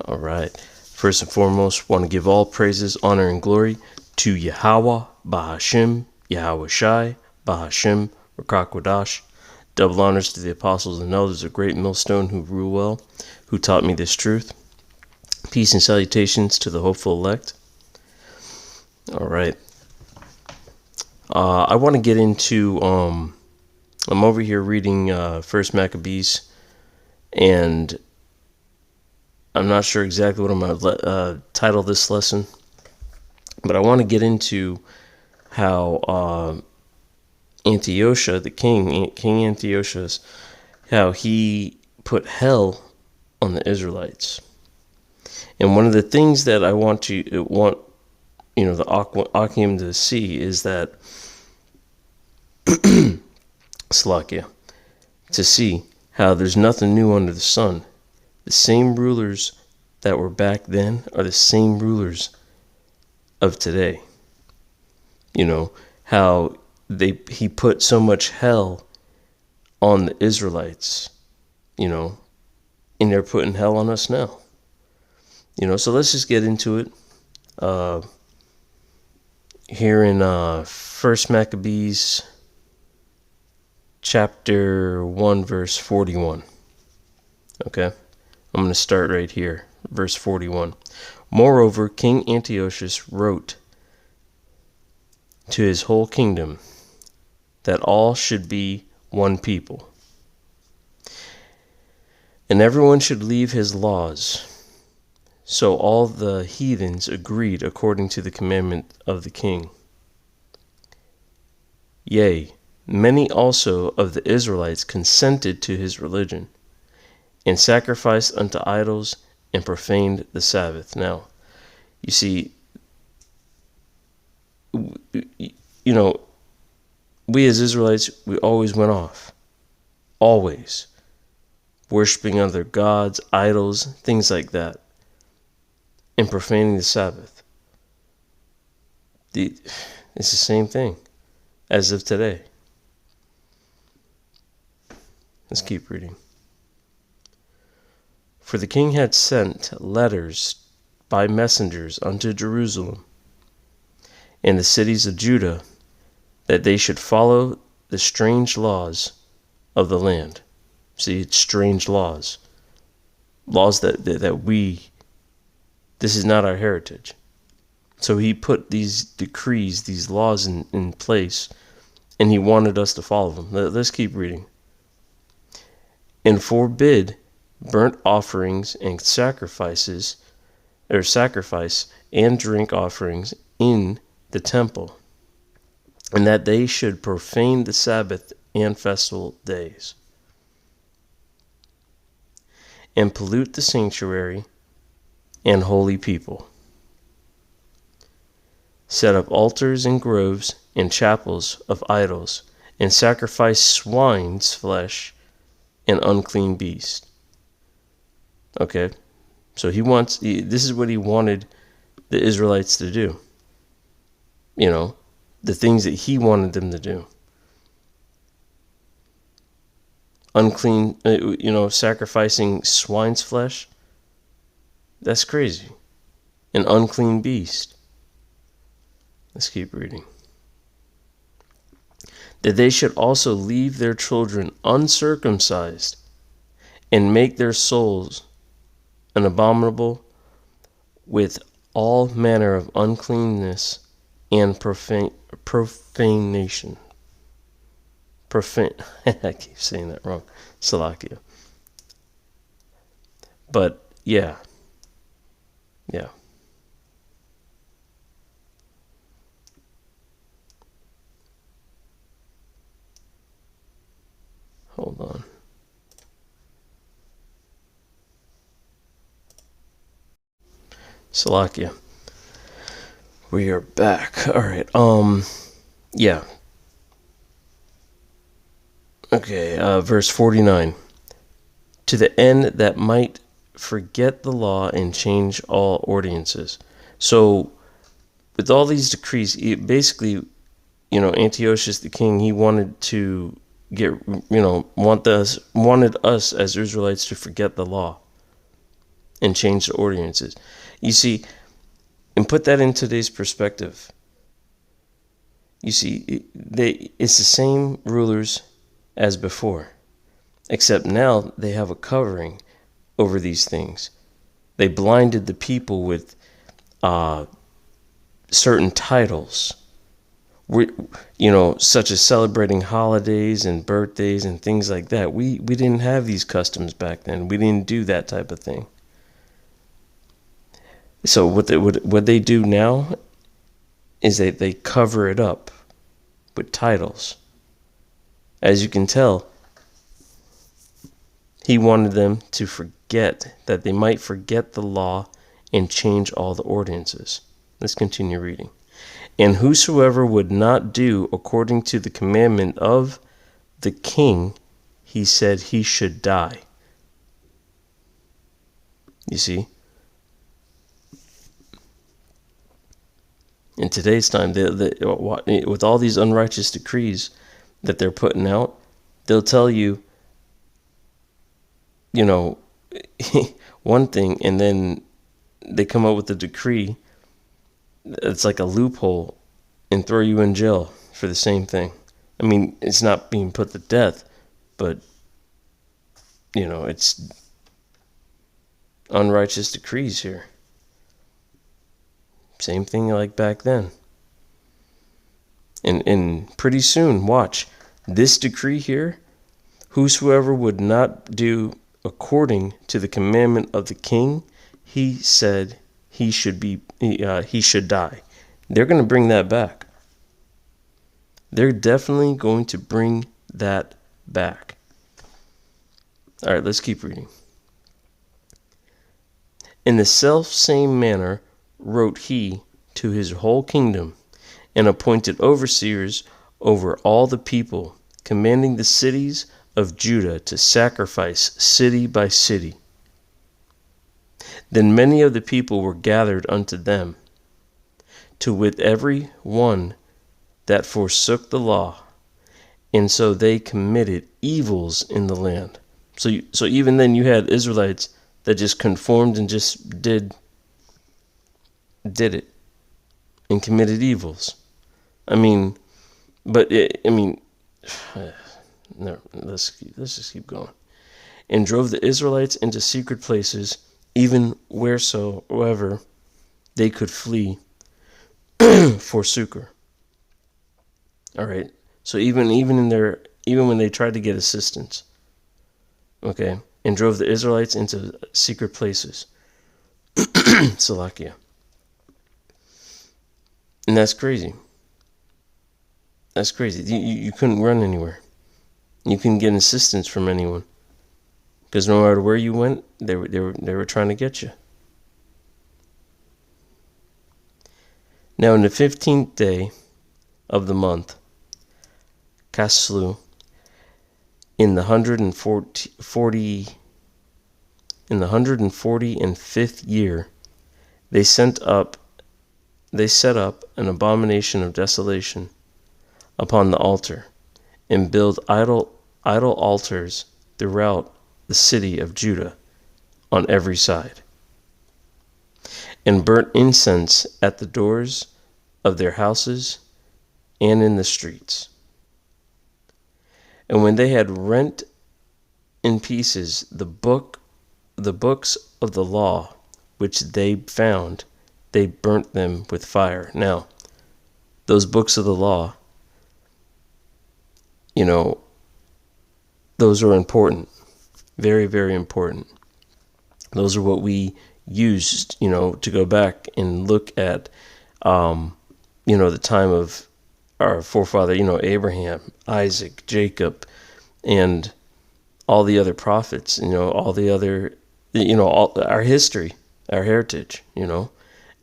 All right. First and foremost, want to give all praises, honor, and glory to Yahweh, Bahashim, Yahweh Shai, Bahashim, Rakakwadash. Double honors to the apostles and elders of Great Millstone who rule well, who taught me this truth. Peace and salutations to the hopeful elect. All right. I want to get into, I'm over here reading First Maccabees, and I'm not sure exactly what I'm going to title this lesson, but I want to get into how Antiochus, the King Antiochus, how he put hell on the Israelites. And one of the things that I want the Akim to see is that Slakia, to see how there's nothing new under the sun. The same rulers that were back then are the same rulers of today. You know, how he put so much hell on the Israelites, and they're putting hell on us now. So let's just get into it. Here in First Maccabees chapter 1 verse 41. Okay? I'm going to start right here, verse 41. Moreover, King Antiochus wrote to his whole kingdom that all should be one people, and everyone should leave his laws. So all the heathens agreed according to the commandment of the king. Yea, many also of the Israelites consented to his religion, and sacrificed unto idols, and profaned the Sabbath. Now, you see, we as Israelites, we always went off. Always. Worshipping other gods, idols, things like that. And profaning the Sabbath. It's the same thing as of today. Let's keep reading. For the king had sent letters by messengers unto Jerusalem and the cities of Judah, that they should follow the strange laws of the land. See, it's strange laws. Laws that this is not our heritage. So he put these decrees, these laws in place, and he wanted us to follow them. Let's keep reading. And forbid burnt offerings and sacrifice and drink offerings in the temple, and that they should profane the Sabbath and festival days, and pollute the sanctuary and holy people, set up altars and groves and chapels of idols, and sacrifice swine's flesh and unclean beast. Okay, so this is what he wanted the Israelites to do. The things that he wanted them to do. Unclean, sacrificing swine's flesh. That's crazy. An unclean beast. Let's keep reading. That they should also leave their children uncircumcised and make their souls an abominable with all manner of uncleanness and profanation. I keep saying that wrong. Salakia. But yeah. Hold on. Salakia. We are back. All right. Yeah. Okay. Verse 49. To the end that might forget the law and change all ordinances. So, with all these decrees, basically, Antiochus the king, he wanted to wanted us as Israelites to forget the law and change the ordinances. You see, and put that in today's perspective. You see, it's the same rulers as before, except now they have a covering over these things. They blinded the people with certain titles, such as celebrating holidays and birthdays and things like that. We didn't have these customs back then. We didn't do that type of thing. So what they do now is they cover it up with titles. As you can tell, he wanted them to forget, that they might forget the law and change all the ordinances. Let's continue reading. And whosoever would not do according to the commandment of the king, he said he should die. You see? In today's time, with all these unrighteous decrees that they're putting out, they'll tell you, one thing, and then they come up with a decree. It's like a loophole, and throw you in jail for the same thing. I mean, it's not being put to death, but, it's unrighteous decrees here. Same thing like back then. And pretty soon, watch, this decree here, whosoever would not do according to the commandment of the king, he said he should die. They're going to bring that back. They're definitely going to bring that back. All right, let's keep reading. In the self-same manner wrote he to his whole kingdom, and appointed overseers over all the people, commanding the cities of Judah to sacrifice city by city. Then many of the people were gathered unto them, to wit every one that forsook the law, and so they committed evils in the land. So even then you had Israelites that just conformed and just did it and committed evils. No, let's just keep going. And drove the Israelites into secret places, even wheresoever they could flee for succor. All right. So even when they tried to get assistance, okay, and drove the Israelites into secret places, Salakia. And that's crazy. That's crazy. You couldn't run anywhere. You couldn't get assistance from anyone, because no matter where you went, they were trying to get you. Now in the 15th day of the month, Caslu, in the 145th year, they set up an abomination of desolation upon the altar, and build idol altars throughout the city of Judah on every side, and burnt incense at the doors of their houses and in the streets. And when they had rent in pieces the books of the law which they found, they burnt them with fire. Now, those books of the law, those are important. Very, very important. Those are what we used, to go back and look at, the time of our forefather, Abraham, Isaac, Jacob, and all the other prophets, all the other, all our history, our heritage,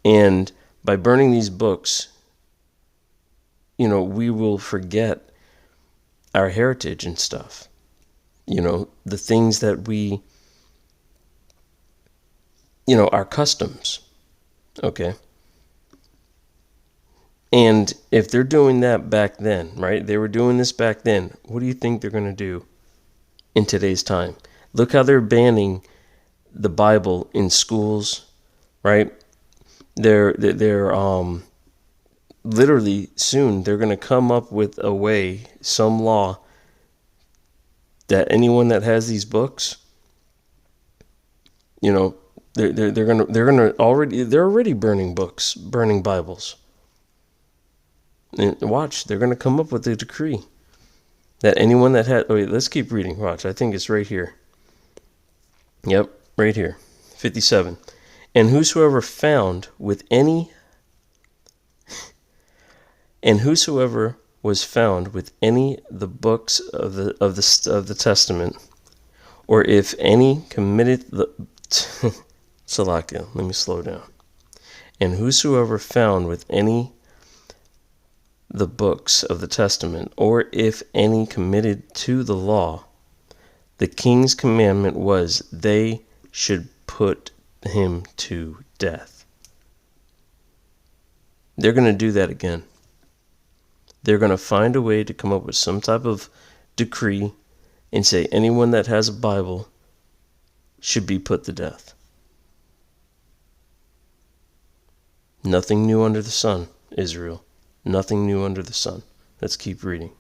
And by burning these books, we will forget our heritage and stuff. The things that we, our customs. Okay. And if they're doing that back then, right? They were doing this back then. What do you think they're going to do in today's time? Look how they're banning the Bible in schools, right? They're literally soon they're going to come up with a way, some law, that anyone that has these books, you know, they're already burning books, burning Bibles. And watch, they're going to come up with a decree that anyone that had, wait, let's keep reading. Watch, I think it's right here. Yep, right here. 57. And whosoever was found with any the books of the testament, or if any committed the Salakia, let me slow down. And whosoever found with any the books of the testament, or if any committed to the law, the king's commandment was they should put him to death. They're going to do that again. They're going to find a way to come up with some type of decree and say anyone that has a Bible should be put to death. Nothing new under the sun, Israel. Nothing new under the sun. Let's keep reading.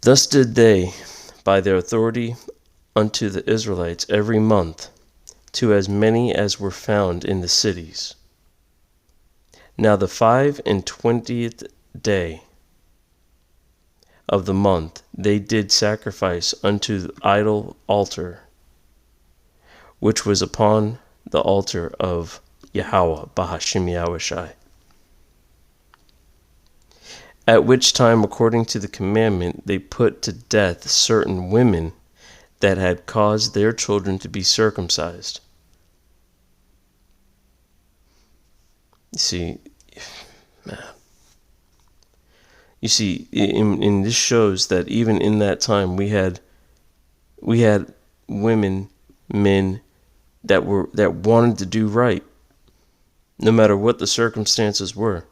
Thus did they, by their authority unto the Israelites every month, to as many as were found in the cities. Now the 25th day of the month they did sacrifice unto the idol altar, which was upon the altar of Yahweh, Bahashim Yahushai. At which time, according to the commandment, they put to death certain women that had caused their children to be circumcised. You see, in this shows that even in that time we had women, men that wanted to do right, no matter what the circumstances were.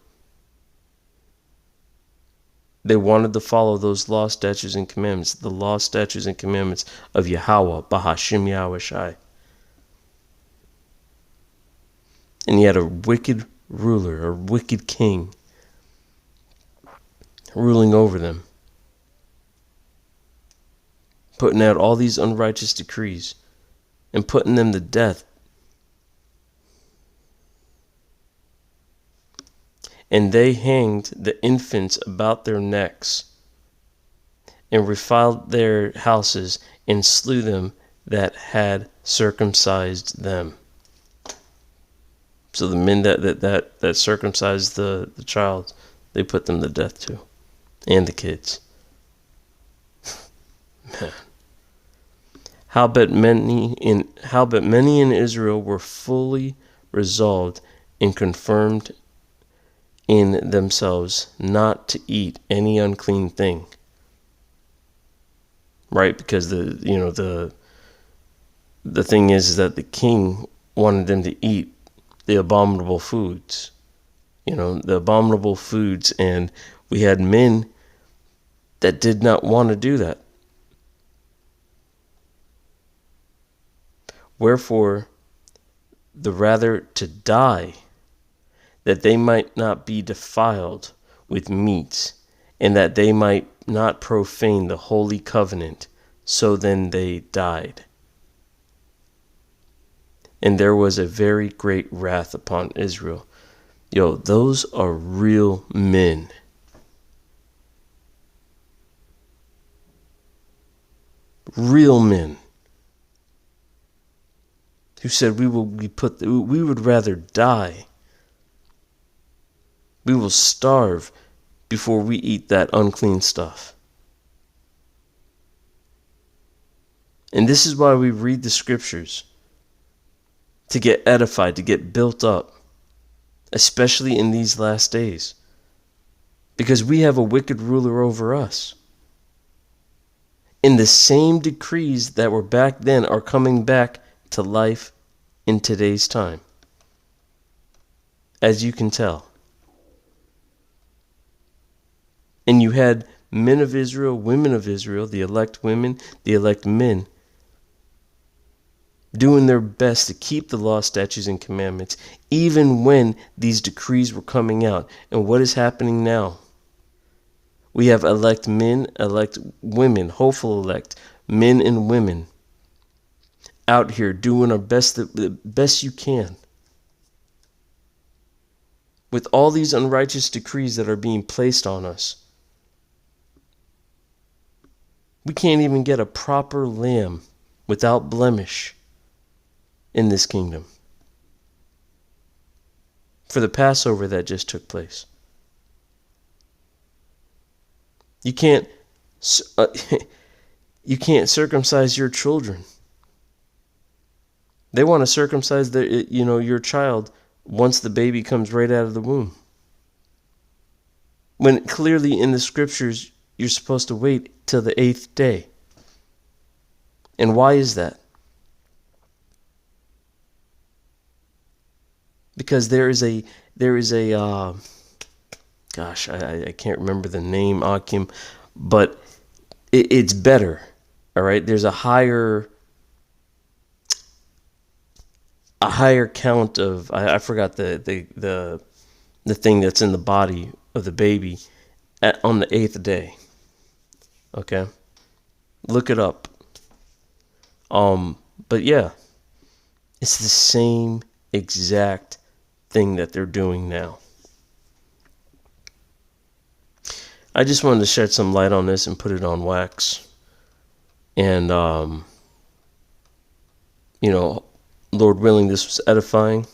They wanted to follow those law, statutes, and commandments, the law, statutes, and commandments of Yahweh, Bahashim Yahushai. And he had a wicked ruler, a wicked king, ruling over them, putting out all these unrighteous decrees and putting them to death. And they hanged the infants about their necks, and refiled their houses, and slew them that had circumcised them. So the men that circumcised the child, they put them to death too, and the kids. Man, how but many in Israel were fully resolved and confirmed in themselves not to eat any unclean thing. Right? Because the thing is that the king wanted them to eat the abominable foods. The abominable foods, and we had men that did not want to do that. Wherefore, the rather to die, that they might not be defiled with meats, and that they might not profane the holy covenant, so then they died. And there was a very great wrath upon Israel. Those are real men. Real men. Who said we would rather die. We will starve before we eat that unclean stuff. And this is why we read the scriptures. To get edified, to get built up. Especially in these last days. Because we have a wicked ruler over us. And the same decrees that were back then are coming back to life in today's time. As you can tell. And you had men of Israel, women of Israel, the elect women, the elect men, doing their best to keep the law, statutes, and commandments, even when these decrees were coming out. And what is happening now? We have elect men, elect women, hopeful elect men and women out here doing our best, the best you can. With all these unrighteous decrees that are being placed on us, we can't even get a proper lamb without blemish in this kingdom for the Passover that just took place. You can't you can't circumcise your children. They want to circumcise your child once the baby comes right out of the womb. When clearly in the scriptures you're supposed to wait till the 8th day. And why is that? Because there is a gosh, I can't remember the name, Akim, but it's better. All right, there's a higher count of I forgot the thing that's in the body of the baby on the 8th day. Okay, look it up. But yeah, it's the same exact thing that they're doing now. I just wanted to shed some light on this and put it on wax. And Lord willing, this was edifying.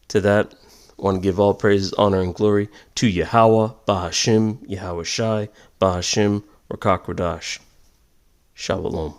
To that, I want to give all praises, honor, and glory to Yahweh, Bahashim, Yahweh Shai, Bahashim, Rakakwadash. Shalom.